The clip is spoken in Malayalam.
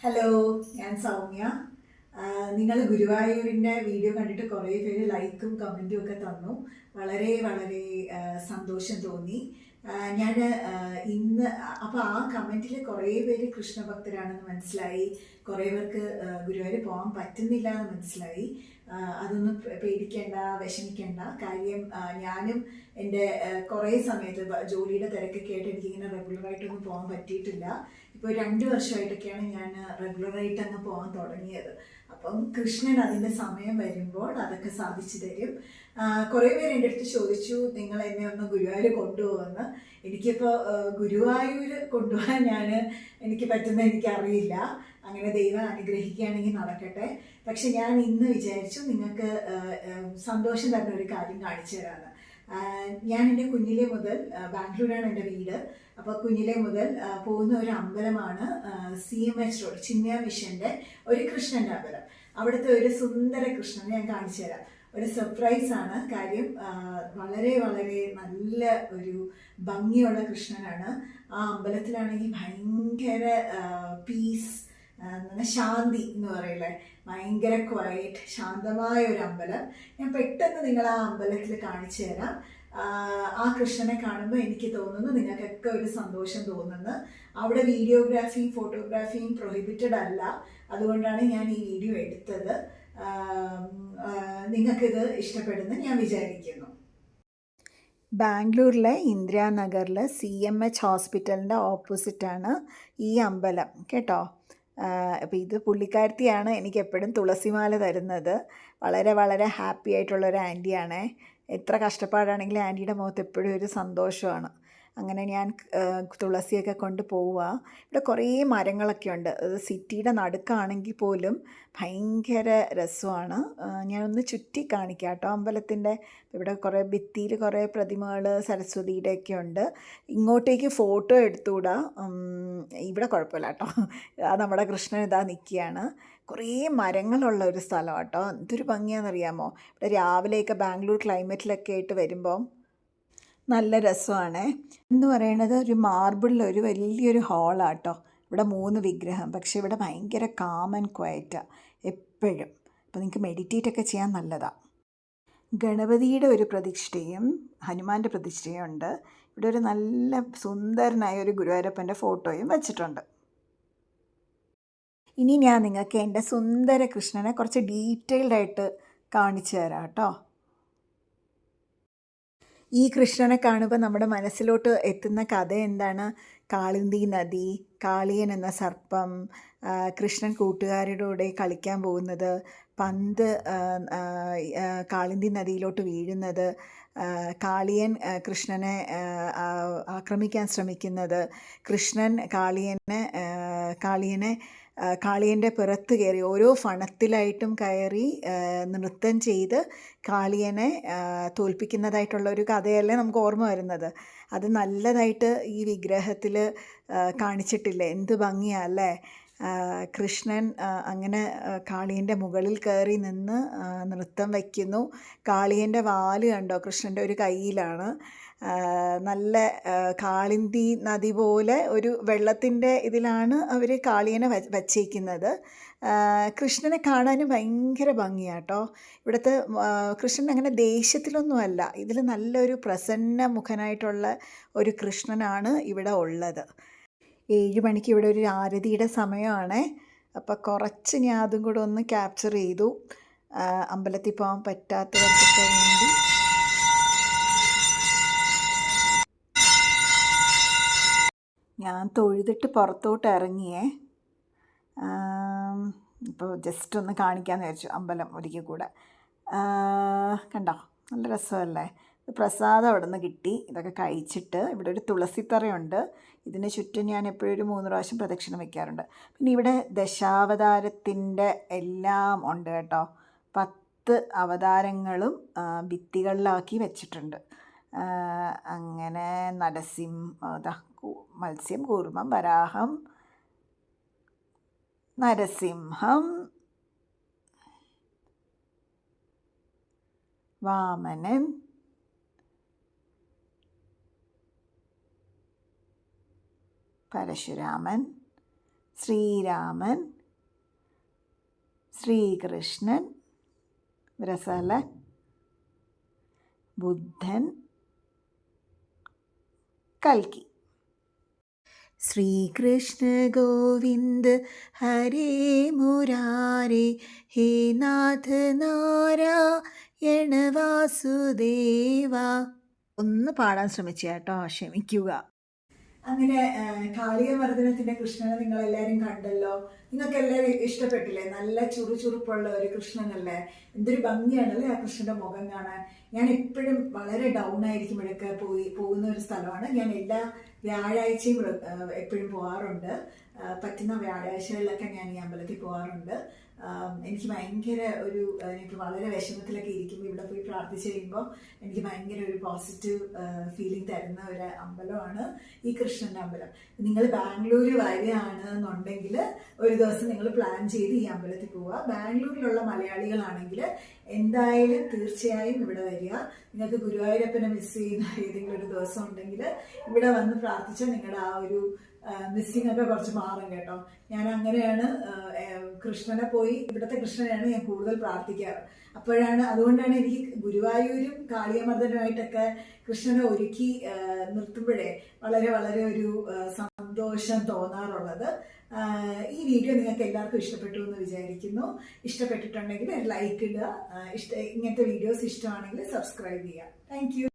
ഹലോ, ഞാൻ സൗമ്യ. നിങ്ങൾ ഗുരുവായൂരിൻ്റെ വീഡിയോ കണ്ടിട്ട് കുറേ പേര് ലൈക്കും കമൻറ്റും ഒക്കെ തന്നു. വളരെ വളരെ സന്തോഷം തോന്നി. ഞാൻ ഇന്ന് അപ്പോൾ ആ കമൻറ്റിൽ കുറേ പേര് കൃഷ്ണഭക്തരാണെന്ന് മനസ്സിലായി. കുറേ പേർക്ക് ഗുരുവായൂർ പോകാൻ പറ്റുന്നില്ല എന്ന് മനസ്സിലായി. അതൊന്നും പേടിക്കേണ്ട, വിഷമിക്കേണ്ട. കാര്യം ഞാനും എൻ്റെ കുറേ സമയത്ത് ജോലിയുടെ തിരക്കൊക്കെ ആയിട്ട് എനിക്കിങ്ങനെ റെഗുലറായിട്ടൊന്നും പോകാൻ പറ്റിയിട്ടില്ല. ഇപ്പോൾ 2 വർഷമായിട്ടൊക്കെയാണ് ഞാൻ റെഗുലറായിട്ട് അങ്ങ് പോകാൻ തുടങ്ങിയത്. അപ്പം കൃഷ്ണൻ അതിൻ്റെ സമയം വരുമ്പോൾ അതൊക്കെ സാധിച്ചു തരും. കുറേ പേര് എൻ്റെ അടുത്ത് ചോദിച്ചു, നിങ്ങൾ എന്നെ ഒന്ന് ഗുരുവായൂർ കൊണ്ടുപോകുമെന്ന്. എനിക്കിപ്പോൾ ഗുരുവായൂർ കൊണ്ടുപോകാൻ എനിക്ക് പറ്റുന്ന എനിക്കറിയില്ല. അങ്ങനെ ദൈവം അനുഗ്രഹിക്കുകയാണെങ്കിൽ നടക്കട്ടെ. പക്ഷെ ഞാൻ ഇന്ന് വിചാരിച്ചു നിങ്ങൾക്ക് സന്തോഷം തരുന്ന ഒരു കാര്യം കാണിച്ചു തരാമെന്ന്. ഞാൻ എൻ്റെ കുഞ്ഞിലെ മുതൽ, ബാംഗ്ലൂരാണ് എൻ്റെ വീട്, അപ്പോൾ കുഞ്ഞിലെ മുതൽ പോകുന്ന ഒരു അമ്പലമാണ് CMH റോഡ് ചിന്മയ മിഷൻ്റെ ഒരു കൃഷ്ണൻ്റെ അമ്പലം. അവിടുത്തെ ഒരു സുന്ദര കൃഷ്ണനെ ഞാൻ കാണിച്ചു തരാം. ഒരു സർപ്രൈസാണ്. കാര്യം വളരെ വളരെ നല്ല ഒരു ഭംഗിയുള്ള കൃഷ്ണനാണ്. ആ അമ്പലത്തിലാണെങ്കിൽ ഭയങ്കര പീസ്, ശാന്തി എന്ന് പറയില്ലേ, ഭയങ്കര ക്വയറ്റ് ശാന്തമായ ഒരു അമ്പലം. ഞാൻ പെട്ടെന്ന് നിങ്ങൾ ആ അമ്പലത്തിൽ കാണിച്ചു തരാം. ആ കൃഷ്ണനെ കാണുമ്പോൾ എനിക്ക് തോന്നുന്നു നിങ്ങൾക്കൊക്കെ ഒരു സന്തോഷം തോന്നുന്നു. അവിടെ വീഡിയോഗ്രാഫിയും ഫോട്ടോഗ്രാഫിയും പ്രൊഹിബിറ്റഡ് അല്ല, അതുകൊണ്ടാണ് ഞാൻ ഈ വീഡിയോ എടുത്തത്. നിങ്ങൾക്കിത് ഇഷ്ടപ്പെടുന്നു ഞാൻ വിചാരിക്കുന്നു. ബാംഗ്ലൂരിലെ ഇന്ദിരാനഗറിൽ CMH ഹോസ്പിറ്റലിൻ്റെ ഓപ്പോസിറ്റാണ് ഈ അമ്പലം കേട്ടോ. അപ്പോൾ ഇത് പുള്ളിക്കാരത്തിയാണ് എനിക്ക് എപ്പോഴും തുളസിമാല തരുന്നത്. വളരെ വളരെ ഹാപ്പി ആയിട്ടുള്ളൊരു ആൻറ്റിയാണേ. എത്ര കഷ്ടപ്പാടാണെങ്കിലും ആൻറ്റിയുടെ മുഖത്ത് എപ്പോഴും ഒരു സന്തോഷമാണ്. അങ്ങനെ ഞാൻ തുളസിയൊക്കെ കൊണ്ട് പോവുക. ഇവിടെ കുറേ മരങ്ങളൊക്കെ ഉണ്ട്. അത് സിറ്റിയുടെ നടുക്കാണെങ്കിൽ പോലും ഭയങ്കര രസമാണ്. ഞാനൊന്ന് ചുറ്റി കാണിക്കാം കേട്ടോ അമ്പലത്തിൻ്റെ. ഇവിടെ കുറേ ഭിത്തിയിൽ കുറേ പ്രതിമകൾ സരസ്വതിയുടെ ഒക്കെ ഉണ്ട്. ഇങ്ങോട്ടേക്ക് ഫോട്ടോ എടുത്തുകൂടാ, ഇവിടെ കുഴപ്പമില്ല കേട്ടോ. അത് നമ്മുടെ കൃഷ്ണൻ ഇതാ നിൽക്കുകയാണ്. കുറേ മരങ്ങളുള്ള ഒരു സ്ഥലം കേട്ടോ. എന്തൊരു ഭംഗിയാണെന്നറിയാമോ. ഇവിടെ രാവിലെയൊക്കെ ബാംഗ്ലൂർ ക്ലൈമറ്റിലൊക്കെ ആയിട്ട് വരുമ്പം നല്ല രസമാണ്. എന്ന് പറയുന്നത് ഒരു മാർബിളിൽ ഒരു വലിയൊരു ഹാളാട്ടോ. ഇവിടെ 3 വിഗ്രഹം. പക്ഷേ ഇവിടെ ഭയങ്കര കാം ആൻഡ് ക്വയറ്റാണ് എപ്പോഴും. അപ്പോൾ നിങ്ങൾക്ക് മെഡിറ്റേറ്റ് ഒക്കെ ചെയ്യാൻ നല്ലതാണ്. ഗണപതിയുടെ ഒരു പ്രതിഷ്ഠയും ഹനുമാൻ്റെ പ്രതിഷ്ഠയും ഉണ്ട്. ഇവിടെ ഒരു നല്ല സുന്ദരനായ ഒരു ഗുരുവായൂരപ്പൻ്റെ ഫോട്ടോയും വെച്ചിട്ടുണ്ട്. ഇനി ഞാൻ നിങ്ങൾക്ക് എൻ്റെ സുന്ദര കൃഷ്ണനെ കുറച്ച് ഡീറ്റെയിൽഡായിട്ട് കാണിച്ചു തരാം കേട്ടോ. ഈ കൃഷ്ണനെ കാണുമ്പോൾ നമ്മുടെ മനസ്സിലോട്ട് എത്തുന്ന കഥ എന്താണ്? കാളിന്തി നദി, കാളിയൻ എന്ന സർപ്പം, കൃഷ്ണൻ കൂട്ടുകാരുടെ കൂടെ കളിക്കാൻ പോകുന്നത്, പന്ത് കാളിന്തി നദിയിലോട്ട് വീഴുന്നത്, കാളിയൻ കൃഷ്ണനെ ആക്രമിക്കാൻ ശ്രമിക്കുന്നത്, കൃഷ്ണൻ കാളിയൻ്റെ പുറത്ത് കയറി ഓരോ ഫണത്തിലായിട്ടും കയറി നൃത്തം ചെയ്ത് കാളിയനെ തോൽപ്പിക്കുന്നതായിട്ടുള്ള ഒരു കഥയല്ലേ നമുക്ക് ഓർമ്മ വരുന്നത്. അത് നല്ലതായിട്ട് ഈ വിഗ്രഹത്തിൽ കാണിച്ചിട്ടില്ലേ? എന്ത് ഭംഗിയല്ലേ. കൃഷ്ണൻ അങ്ങനെ കാളിയൻ്റെ മുകളിൽ കയറി നിന്ന് നൃത്തം വയ്ക്കുന്നു. കാളിയൻ്റെ വാല് കണ്ടോ കൃഷ്ണൻ്റെ ഒരു കയ്യിലാണ്. നല്ല കാളിന്തി നദി പോലെ ഒരു വെള്ളത്തിൻ്റെ ഇതിലാണ് അവർ കാളിയനെ വച്ചേക്കുന്നത്. കൃഷ്ണനെ കാണാനും ഭയങ്കര ഭംഗിയാട്ടോ. ഇവിടുത്തെ കൃഷ്ണൻ അങ്ങനെ ദേഷ്യത്തിലൊന്നുമല്ല, ഇതിൽ നല്ലൊരു പ്രസന്ന മുഖനായിട്ടുള്ള ഒരു കൃഷ്ണനാണ് ഇവിടെ ഉള്ളത്. 7 മണിക്ക് ഇവിടെ ഒരു ആരതിയുടെ സമയമാണ്. അപ്പോൾ കുറച്ച് ഞാൻ അതും കൂടെ ഒന്ന് ക്യാപ്ചർ ചെയ്തു. അമ്പലത്തിൽ പോകാൻ പറ്റാത്തവർക്കൊക്കെ വേണ്ടി ഞാൻ തൊഴുതിട്ട് പുറത്തോട്ട് ഇറങ്ങിയേ. ഇപ്പോൾ ജസ്റ്റ് ഒന്ന് കാണിക്കാമെന്ന് വിചാരിച്ചു അമ്പലം ഒരിക്കൽ കൂടെ. കണ്ടോ, നല്ല രസമല്ലേ. പ്രസാദം അവിടെ നിന്ന് കിട്ടി. ഇതൊക്കെ കഴിച്ചിട്ട് ഇവിടെ ഒരു തുളസിത്തറയുണ്ട്. ഇതിന് ചുറ്റും ഞാൻ എപ്പോഴും ഒരു 3 പ്രാവശ്യം പ്രദക്ഷിണം വയ്ക്കാറുണ്ട്. പിന്നെ ഇവിടെ ദശാവതാരത്തിൻ്റെ എല്ലാം ഉണ്ട് കേട്ടോ. 10 അവതാരങ്ങളും ഭിത്തികളിലാക്കി വെച്ചിട്ടുണ്ട്. അങ്ങനെ മത്സ്യം, കൂർമ്മം, വരാഹം, നരസിംഹം, വാമനൻ, പരശുരാമൻ, ശ്രീരാമൻ, ശ്രീകൃഷ്ണൻ, രസമല്ലേ, ബുദ്ധൻ, കൽക്കി. ശ്രീകൃഷ്ണ ഗോവിന്ദ് ഹരേ മുരാരേ, ഹേ നാഥ നാരായണ വാസുദേവ. ഒന്ന് പാടാൻ ശ്രമിച്ചു കേട്ടോ, ക്ഷമിക്കുക. അങ്ങനെ കാളിയമർദ്ദനത്തിൻ്റെ കൃഷ്ണനെ നിങ്ങളെല്ലാവരും കണ്ടല്ലോ. നിങ്ങൾക്ക് എല്ലാവരും ഇഷ്ടപ്പെട്ടില്ലേ? നല്ല ചുറുചുറുപ്പുള്ള ഒരു കൃഷ്ണനല്ലേ? എന്തൊരു ഭംഗിയാണല്ലേ ആ കൃഷ്ണന്റെ മുഖം കാണാൻ. ഞാൻ എപ്പോഴും വളരെ ഡൗൺ ആയിരിക്കുമ്പോഴൊക്കെ പോകുന്ന ഒരു സ്ഥലമാണ്. ഞാൻ എല്ലാ വ്യാഴാഴ്ചയും എപ്പോഴും പോകാറുണ്ട്. പറ്റുന്ന വ്യാഴാഴ്ചകളിലൊക്കെ ഞാൻ ഈ അമ്പലത്തിൽ പോകാറുണ്ട്. എനിക്ക് ഭയങ്കര എനിക്ക് വളരെ വിഷമത്തിലൊക്കെ ഇരിക്കുമ്പോൾ ഇവിടെ പോയി പ്രാർത്ഥിച്ച് കഴിയുമ്പോൾ എനിക്ക് ഭയങ്കര ഒരു പോസിറ്റീവ് ഫീലിംഗ് തരുന്ന ഒരു അമ്പലമാണ് ഈ കൃഷ്ണൻ്റെ അമ്പലം. നിങ്ങൾ ബാംഗ്ലൂർ വരികയാണെന്നുണ്ടെങ്കിൽ ഒരു ദിവസം നിങ്ങൾ പ്ലാൻ ചെയ്ത് ഈ അമ്പലത്തിൽ പോവുക. ബാംഗ്ലൂരിലുള്ള മലയാളികളാണെങ്കിൽ എന്തായാലും തീർച്ചയായും ഇവിടെ വരിക. നിങ്ങൾക്ക് ഗുരുവായൂരപ്പനെ മിസ് ചെയ്യുന്ന ഏതെങ്കിലും ഒരു ദിവസം ഉണ്ടെങ്കിൽ ഇവിടെ വന്ന് പ്രാർത്ഥിച്ചാൽ നിങ്ങളുടെ ആ ഒരു മിസ്സിംഗ് ഒക്കെ കുറച്ച് മാറും കേട്ടോ. ഞാൻ അങ്ങനെയാണ് കൃഷ്ണനെ പോയി, ഇവിടുത്തെ കൃഷ്ണനെയാണ് ഞാൻ കൂടുതൽ പ്രാർത്ഥിക്കാറ്. അതുകൊണ്ടാണ് എനിക്ക് ഗുരുവായൂരും കാളിയമർദ്ദനുമായിട്ടൊക്കെ കൃഷ്ണനെ ഒരുക്കി നിർത്തുമ്പോഴേ വളരെ വളരെ ഒരു സന്തോഷം തോന്നാറുള്ളത്. ഈ വീഡിയോ നിങ്ങൾക്ക് എല്ലാവർക്കും ഇഷ്ടപ്പെട്ടു എന്ന് വിചാരിക്കുന്നു. ഇഷ്ടപ്പെട്ടിട്ടുണ്ടെങ്കിൽ ലൈക്ക് ഇടുക. ഇങ്ങനത്തെ വീഡിയോസ് ഇഷ്ടമാണെങ്കിൽ സബ്സ്ക്രൈബ് ചെയ്യുക. Thank you.